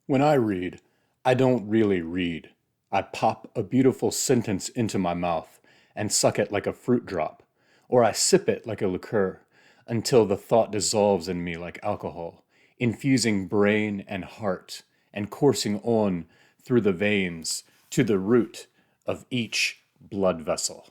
When I read, I don't really read. I pop a beautiful sentence into my mouth and suck it like a fruit drop, or I sip it like a liqueur until the thought dissolves in me like alcohol, infusing brain and heart and coursing on through the veins to the root of each blood vessel.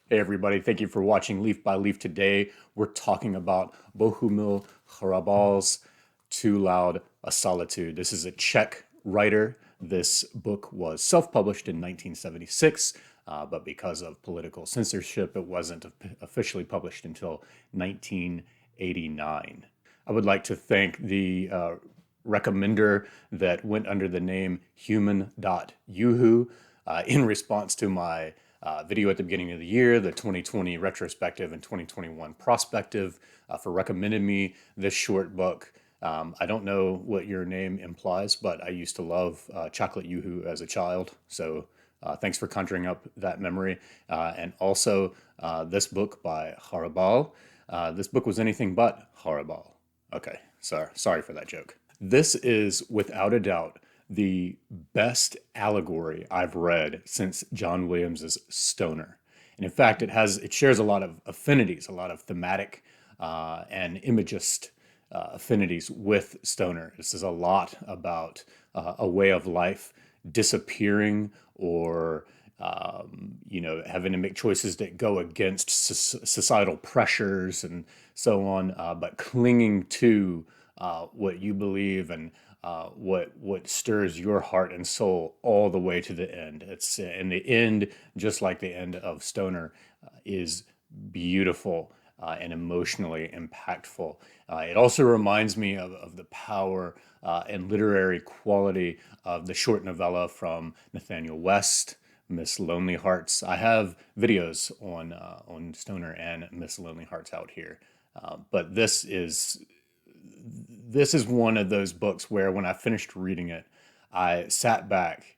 Hey everybody, thank you for watching Leaf by Leaf. Today we're talking about Bohumil Hrabal's Too Loud a Solitude. This is a Czech writer. This book was self-published in 1976, but because of political censorship, it wasn't officially published until 1989. I would like to thank the recommender that went under the name human.yuhu in response to my video at the beginning of the year, the 2020 retrospective and 2021 prospective, for recommending me this short book. I don't know what your name implies, but I used to love Chocolate Yoo-Hoo as a child. So thanks for conjuring up that memory. And also this book by Hrabal. This book was anything but Hrabal. Okay, sorry for that joke. This is without a doubt the best allegory I've read since John Williams's Stoner. And in fact, it shares a lot of affinities, a lot of thematic and imagist affinities with Stoner. This is a lot about a way of life disappearing or having to make choices that go against societal pressures and so on, but clinging to what you believe and what stirs your heart and soul all the way to the end. It's and the end, just like the end of Stoner, is beautiful and emotionally impactful. It also reminds me of the power and literary quality of the short novella from Nathanael West, Miss Lonelyhearts. I have videos on Stoner and Miss Lonelyhearts out here, but this is one of those books where when I finished reading it, I sat back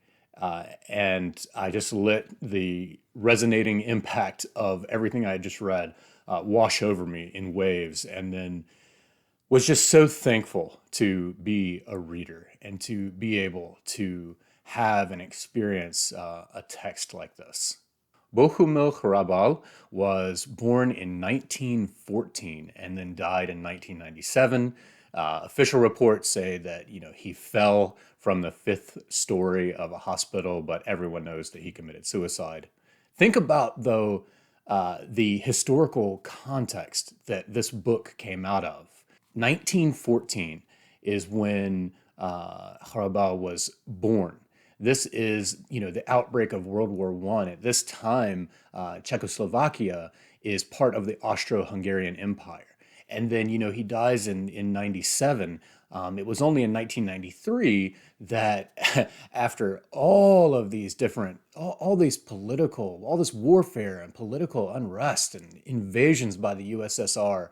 and I just let the resonating impact of everything I had just read wash over me in waves, and then was just so thankful to be a reader and to be able to have and experience a text like this. Bohumil Hrabal was born in 1914 and then died in 1997. Official reports say that he fell from the fifth story of a hospital, but everyone knows that he committed suicide. Think about, though, the historical context that this book came out of. 1914 is when Hrabal was born. This is, the outbreak of World War I. At this time, Czechoslovakia is part of the Austro-Hungarian Empire. And then, he dies in 97. It was only in 1993 that after all of these different, all this warfare and political unrest and invasions by the USSR,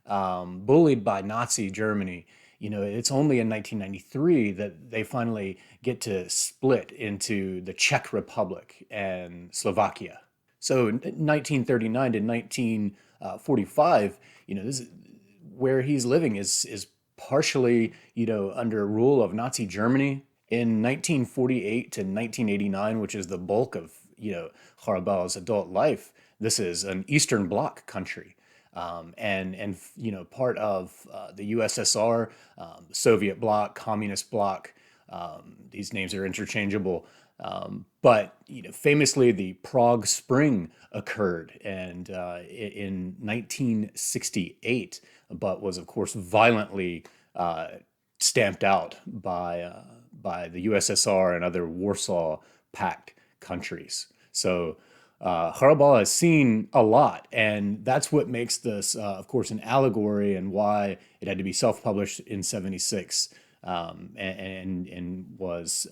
bullied by Nazi Germany, it's only in 1993 that they finally get to split into the Czech Republic and Slovakia. So 1939 to 1945, this is where he's living is partially, under rule of Nazi Germany. In 1948 to 1989, which is the bulk of, Hrabal's adult life, this is an Eastern Bloc country. And part of the USSR, Soviet bloc, Communist bloc. These names are interchangeable. But famously, the Prague Spring occurred and in 1968, but was of course violently stamped out by the USSR and other Warsaw Pact countries. So Hrabal has seen a lot, and that's what makes this, of course, an allegory and why it had to be self-published in '76 and was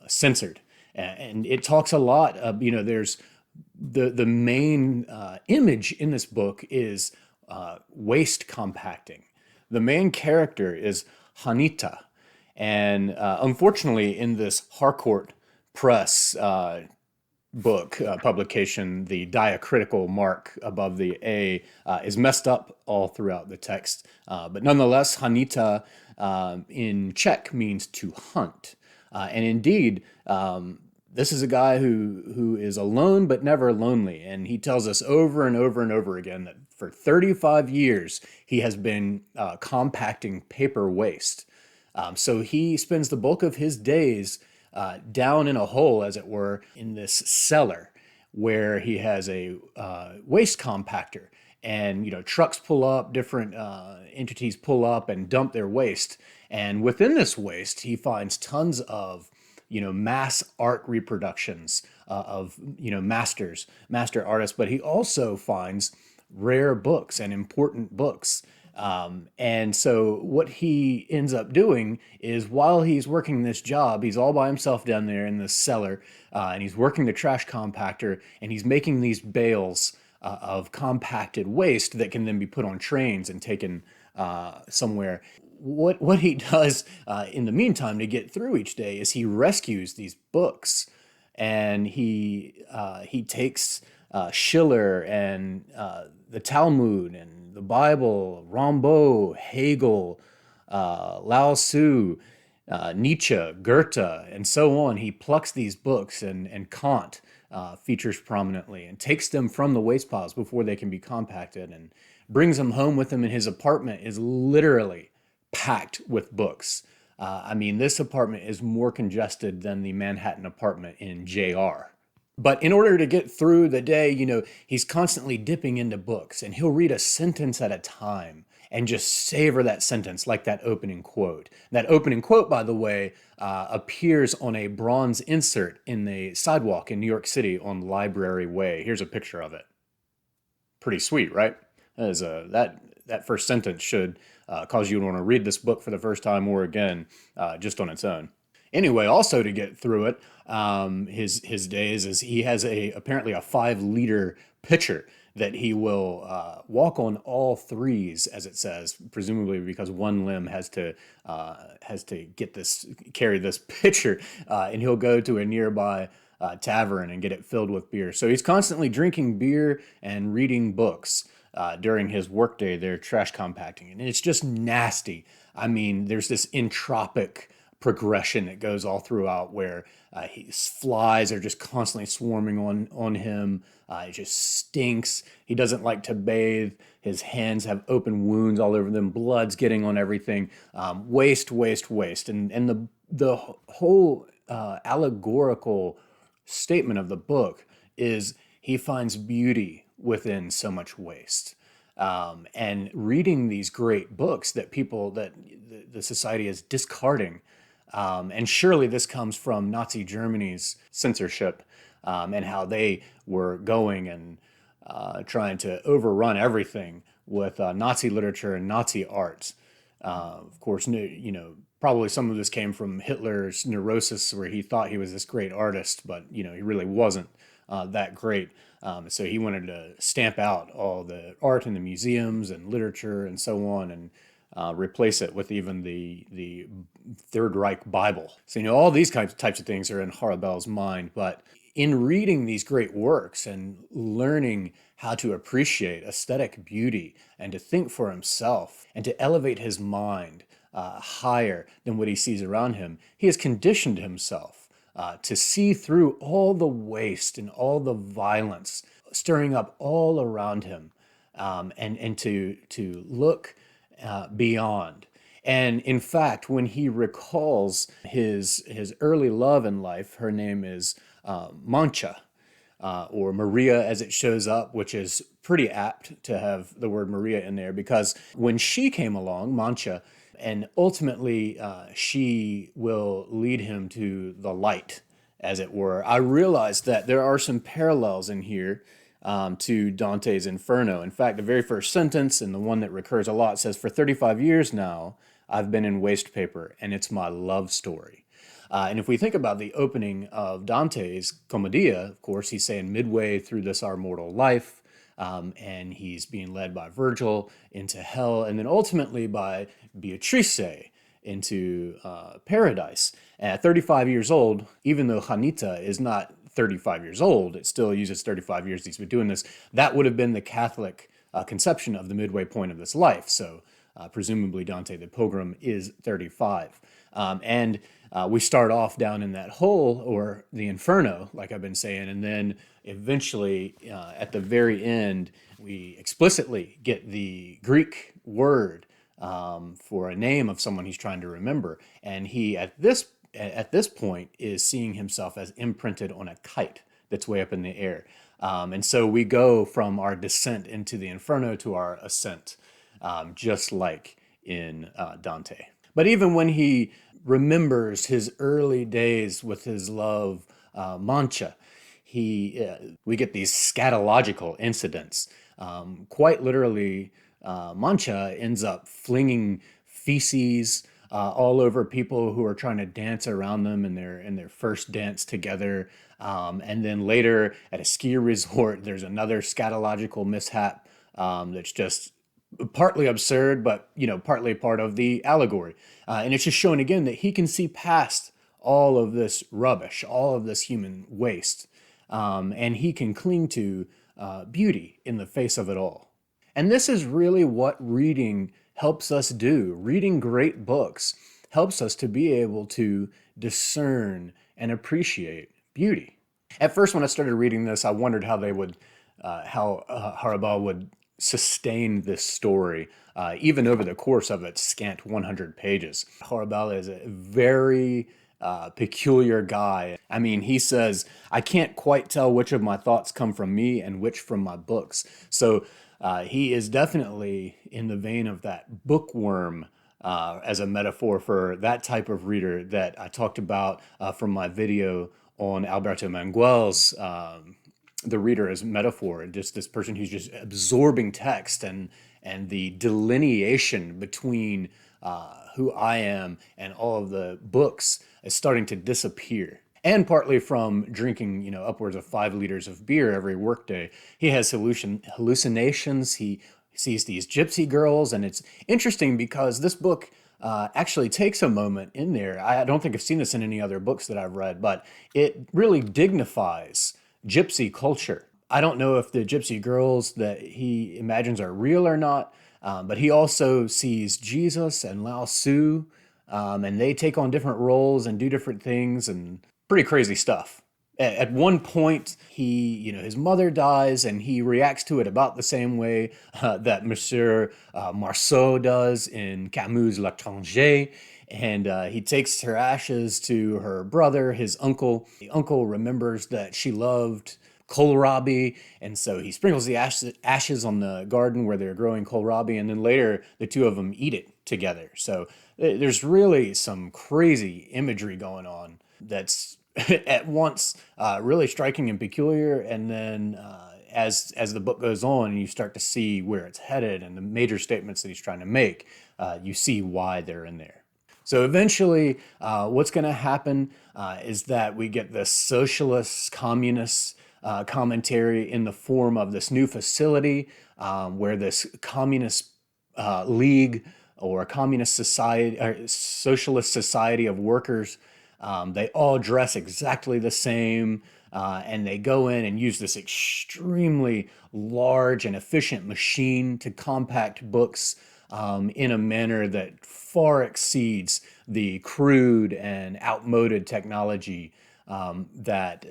censored. And it talks a lot of, there's the main image in this book is waste compacting. The main character is Hanta, and unfortunately, in this Harcourt press book publication, the diacritical mark above the A is messed up all throughout the text. But nonetheless, Hanita in Czech means to hunt. And indeed, this is a guy who is alone but never lonely. And he tells us over and over and over again that for 35 years, he has been compacting paper waste. So he spends the bulk of his days down in a hole, as it were, in this cellar where he has a waste compactor. And, trucks pull up, different entities pull up and dump their waste. And within this waste, he finds tons of, mass art reproductions of, master artists. But he also finds rare books and important books. And so what he ends up doing is while he's working this job, he's all by himself down there in the cellar, and he's working the trash compactor, and he's making these bales of compacted waste that can then be put on trains and taken somewhere. What he does in the meantime to get through each day is he rescues these books, and he takes Schiller and the Talmud and the Bible, Rimbaud, Hegel, Lao Tzu, Nietzsche, Goethe, and so on. He plucks these books, and Kant features prominently, and takes them from the waste piles before they can be compacted and brings them home with him. And his apartment is literally packed with books. This apartment is more congested than the Manhattan apartment in JR. But in order to get through the day, he's constantly dipping into books, and he'll read a sentence at a time and just savor that sentence, like that opening quote. That opening quote, by the way, appears on a bronze insert in the sidewalk in New York City on Library Way. Here's a picture of it. Pretty sweet, right? That first sentence should cause you to want to read this book for the first time or again, just on its own. Anyway, also to get through it, his days is he has apparently a 5-liter pitcher that he will walk on all threes, as it says, presumably because one limb has to carry this pitcher, and he'll go to a nearby tavern and get it filled with beer. So he's constantly drinking beer and reading books during his workday there, trash compacting, and it's just nasty. There's this entropic progression that goes all throughout where his flies are just constantly swarming on him. It just stinks. He doesn't like to bathe. His hands have open wounds all over them. Blood's getting on everything. Waste. And the whole allegorical statement of the book is he finds beauty within so much waste. And reading these great books that the society is discarding. And surely this comes from Nazi Germany's censorship and how they were going and trying to overrun everything with Nazi literature and Nazi art. Of course, probably some of this came from Hitler's neurosis, where he thought he was this great artist, but he really wasn't that great. So he wanted to stamp out all the art in the museums and literature and so on, and replace it with even the Third Reich Bible. So, all these types of things are in Hrabal's mind. But in reading these great works and learning how to appreciate aesthetic beauty and to think for himself and to elevate his mind higher than what he sees around him, he has conditioned himself to see through all the waste and all the violence stirring up all around him, and to look beyond. And in fact, when he recalls his early love in life, her name is Mancha, or Maria as it shows up, which is pretty apt to have the word Maria in there, because when she came along, Mancha, and ultimately she will lead him to the light, as it were. I realized that there are some parallels in here to Dante's Inferno. In fact, the very first sentence, and the one that recurs a lot, says, "For 35 years now, I've been in waste paper, and it's my love story." And if we think about the opening of Dante's Commedia, of course, he's saying midway through this our mortal life, and he's being led by Virgil into hell, and then ultimately by Beatrice into paradise. At 35 years old, even though Hanta is not 35 years old, it still uses 35 years he's been doing this. That would have been the Catholic conception of the midway point of this life. So presumably Dante the Pilgrim is 35. And we start off down in that hole, or the inferno, like I've been saying, and then eventually at the very end, we explicitly get the Greek word for a name of someone he's trying to remember. And he, at this point, is seeing himself as imprinted on a kite that's way up in the air. And so we go from our descent into the inferno to our ascent, just like in Dante. But even when he remembers his early days with his love, Mancha, we get these scatological incidents. Quite literally, Mancha ends up flinging feces all over people who are trying to dance around them in their first dance together. And then later at a ski resort, there's another scatological mishap that's just partly absurd, but partly part of the allegory. And it's just showing again that he can see past all of this rubbish, all of this human waste, and he can cling to beauty in the face of it all. And this is really what reading helps us do. Reading great books helps us to be able to discern and appreciate beauty. At first, when I started reading this, I wondered how Hrabal would sustain this story, even over the course of its scant 100 pages. Hrabal is a very peculiar guy. I mean, he says, I can't quite tell which of my thoughts come from me and which from my books. So he is definitely in the vein of that bookworm as a metaphor for that type of reader that I talked about from my video on Alberto Manguel's the reader as metaphor, just this person who's just absorbing text, and the delineation between who I am and all of the books is starting to disappear. And partly from drinking, upwards of 5 liters of beer every workday. He has hallucinations. He sees these gypsy girls, and it's interesting because this book actually takes a moment in there. I don't think I've seen this in any other books that I've read, but it really dignifies gypsy culture. I don't know if the gypsy girls that he imagines are real or not, but he also sees Jesus and Lao Tzu, and they take on different roles and do different things, and pretty crazy stuff. At one point, his mother dies, and he reacts to it about the same way that Monsieur Marceau does in Camus' L'Étranger. And he takes her ashes to her brother, his uncle. The uncle remembers that she loved kohlrabi, and so he sprinkles the ashes on the garden where they're growing kohlrabi, and then later the two of them eat it together. So there's really some crazy imagery going on that's at once really striking and peculiar, and then as the book goes on, you start to see where it's headed and the major statements that he's trying to make, you see why they're in there. So eventually, what's going to happen is that we get this socialist, communist commentary in the form of this new facility where this communist league or communist society, or socialist society of workers, they all dress exactly the same, and they go in and use this extremely large and efficient machine to compact books in a manner that far exceeds the crude and outmoded technology that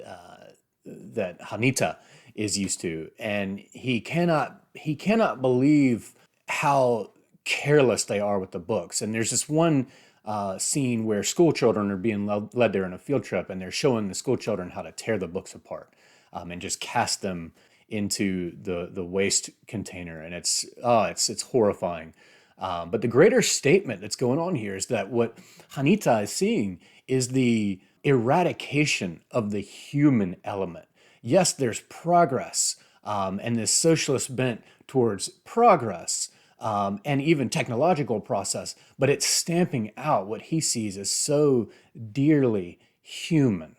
Hanta is used to. And he cannot believe how careless they are with the books. And there's this one scene where school children are being led there on a field trip, and they're showing the school children how to tear the books apart and just cast them into the waste container. And it's horrifying. But the greater statement that's going on here is that what Hanta is seeing is the eradication of the human element. Yes, there's progress and this socialist bent towards progress and even technological process, but it's stamping out what he sees as so dearly human.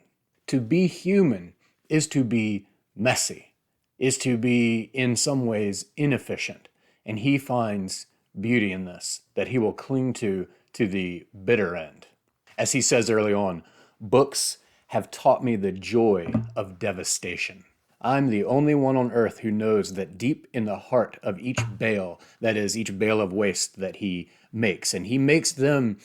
To be human is to be messy, is to be in some ways inefficient, and he finds beauty in this that he will cling to to the bitter end. As he says early on, books have taught me the joy of devastation. I'm the only one on earth who knows that deep in the heart of each bale, that is, each bale of waste that he makes, and he makes them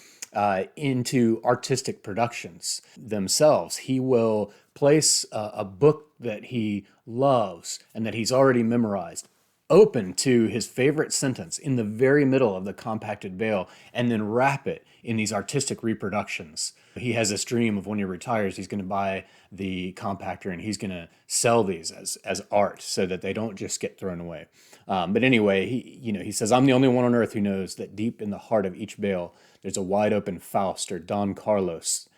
into artistic productions themselves. He will place a book that he loves and that he's already memorized open to his favorite sentence in the very middle of the compacted bale, and then wrap it in these artistic reproductions. He has this dream of when he retires, he's going to buy the compactor and he's going to sell these as art so that they don't just get thrown away. But anyway, he says, I'm the only one on earth who knows that deep in the heart of each bale, there's a wide open Faust or Don Carlos,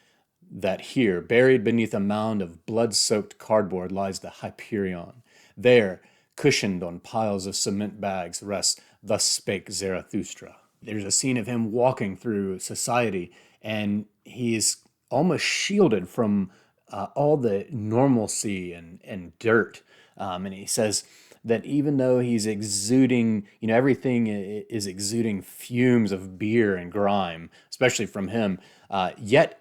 that here, buried beneath a mound of blood-soaked cardboard, lies the Hyperion. There, cushioned on piles of cement bags, rests Thus Spake Zarathustra. There's a scene of him walking through society, and he's almost shielded from all the normalcy and dirt. And he says that even though he's exuding, everything is exuding fumes of beer and grime, especially from him, yet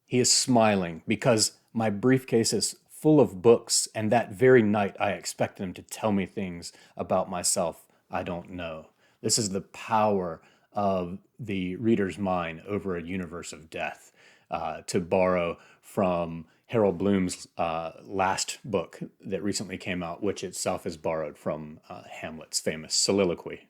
he is smiling because my briefcase is full of books, and that very night I expect them to tell me things about myself I don't know. This is the power of the reader's mind over a universe of death, to borrow from Harold Bloom's last book that recently came out, which itself is borrowed from Hamlet's famous soliloquy.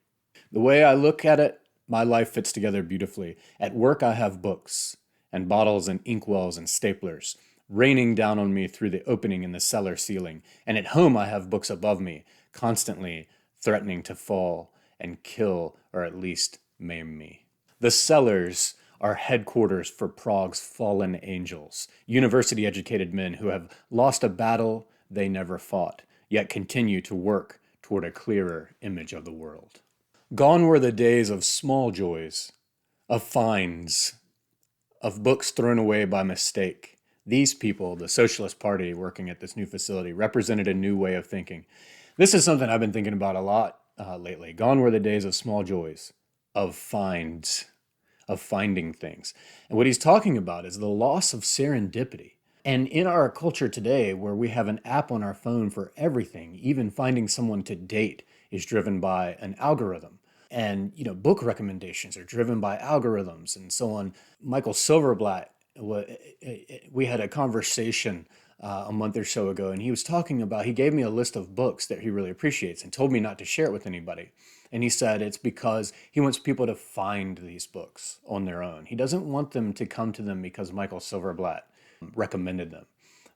The way I look at it, my life fits together beautifully. At work I have books and bottles and inkwells and staplers raining down on me through the opening in the cellar ceiling. And at home I have books above me, constantly threatening to fall and kill or at least maim me. The cellars are headquarters for Prague's fallen angels, university-educated men who have lost a battle they never fought, yet continue to work toward a clearer image of the world. Gone were the days of small joys, of fines, of books thrown away by mistake. These people, the Socialist Party working at this new facility, represented a new way of thinking. This is something I've been thinking about a lot lately. Gone were the days of small joys, of finds, of finding things. And what he's talking about is the loss of serendipity. And in our culture today, where we have an app on our phone for everything, even finding someone to date is driven by an algorithm. And, book recommendations are driven by algorithms and so on. Michael Silverblatt, we had a conversation a month or so ago, and he was talking about, he gave me a list of books that he really appreciates and told me not to share it with anybody. And he said it's because he wants people to find these books on their own. He doesn't want them to come to them because Michael Silverblatt recommended them.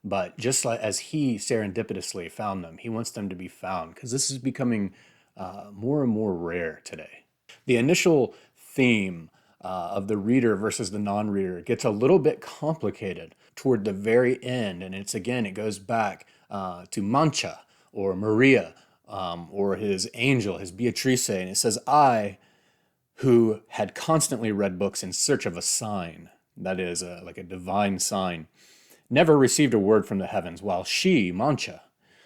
But just like as he serendipitously found them, he wants them to be found, because this is becoming more and more rare today. The initial theme of the reader versus the non-reader gets a little bit complicated toward the very end. And it goes back to Mancha or Maria or his angel, his Beatrice. And it says, I, who had constantly read books in search of a sign, that is like a divine sign, never received a word from the heavens, while she, Mancha,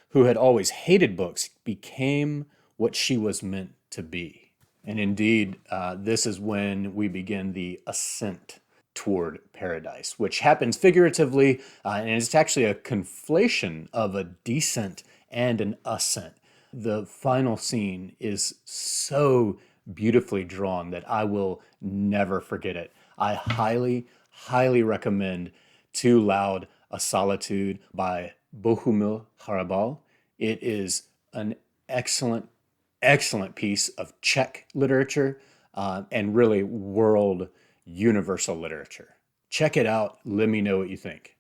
who had always hated books, became what she was meant to be. And indeed, this is when we begin the ascent toward paradise, which happens figuratively, and it's actually a conflation of a descent and an ascent. The final scene is so beautifully drawn that I will never forget it. I highly, highly recommend Too Loud a Solitude by Bohumil Hrabal. It is an excellent piece of Czech literature and really world universal literature. Check it out. Let me know what you think.